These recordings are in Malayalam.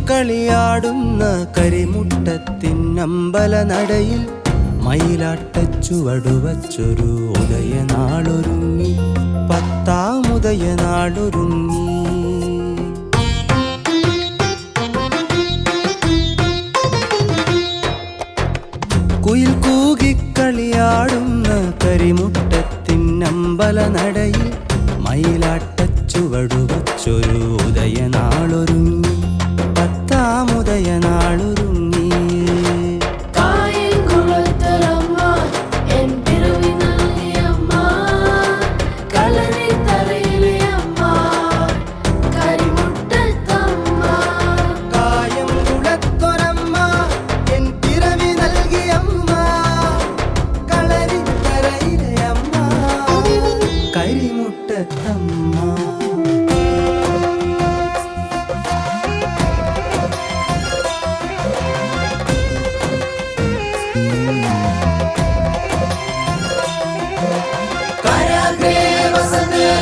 കളിയാടുന്ന കരിമുട്ടത്തിനമ്പല നടയിൽ മയിലാട്ടച്ചുവടുവച്ചൊരു ഉദയനാളൊരുങ്ങി, പത്താമുദയനാളൊരുങ്ങി. കുയിൽ കൂകിക്കളിയാടുന്ന കരിമുട്ടത്തിനമ്പല നടയിൽ മയിലാട്ടച്ചുവടുവച്ചൊരു ഉദയനാളൊരുങ്ങി, പത്താമുദയനാളൊരുങ്ങി.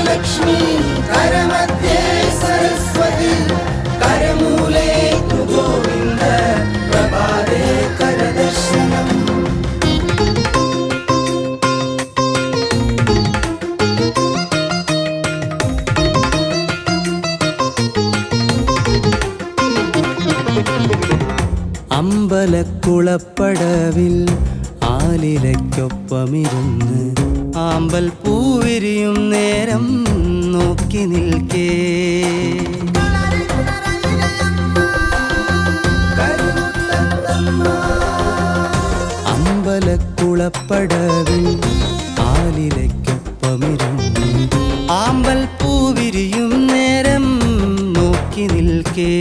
ലക്ഷ്മി കരമധ്യേ സരസ്വതി കരമൂലേ തു ഗോവിന്ദ പ്രഭാതേ കരദർശനം. അമ്പലക്കുളപ്പടവിൽ ആലിലയ്ക്കൊപ്പമിരുന്ന് ആമ്പൽ പൂവിരിയും നേരം നോക്കി നിൽക്കേ, അമ്പലക്കുളപ്പടവിൽ ആലിലയ്ക്കൊപ്പമിരുന്ന് ആമ്പൽ പൂവിരിയും നേരം നോക്കി നിൽക്കേ.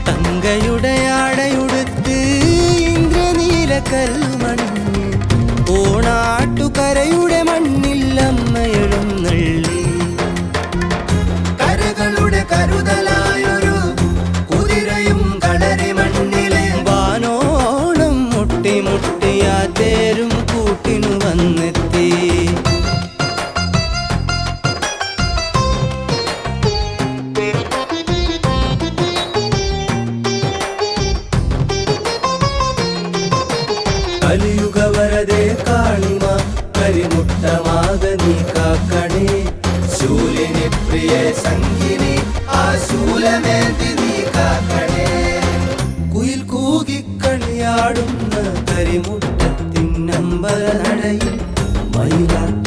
തങ്കയുടെ ആടയുടുത്ത് ഇന്ദ്രനീല കൽമണി ഓണാട്ടുകരയുടെ മണ്ണിൽ അമ്മയെഴുന്നള്ളി, കരകളുടെ കരുതലായൊരു കുതിരയും കളരി മണ്ണിലെ വാനോളം മുട്ടി മുട്ടിയാ തേരും കൂട്ടിനു വന്നെത്തി. കലിയുഗവരതേ കാളിമ കരിമുട്ടമാക നീ കാക്കണേ, ശൂലിനി പ്രിയ സംഗിനി ആ ശൂലമേന്തി നീ കാക്കണേ. കുയിൽ കൂകിക്കളിയാടുന്ന കരിമുട്ടത്തിനമ്പല നടയിൽ മയിലാട്ട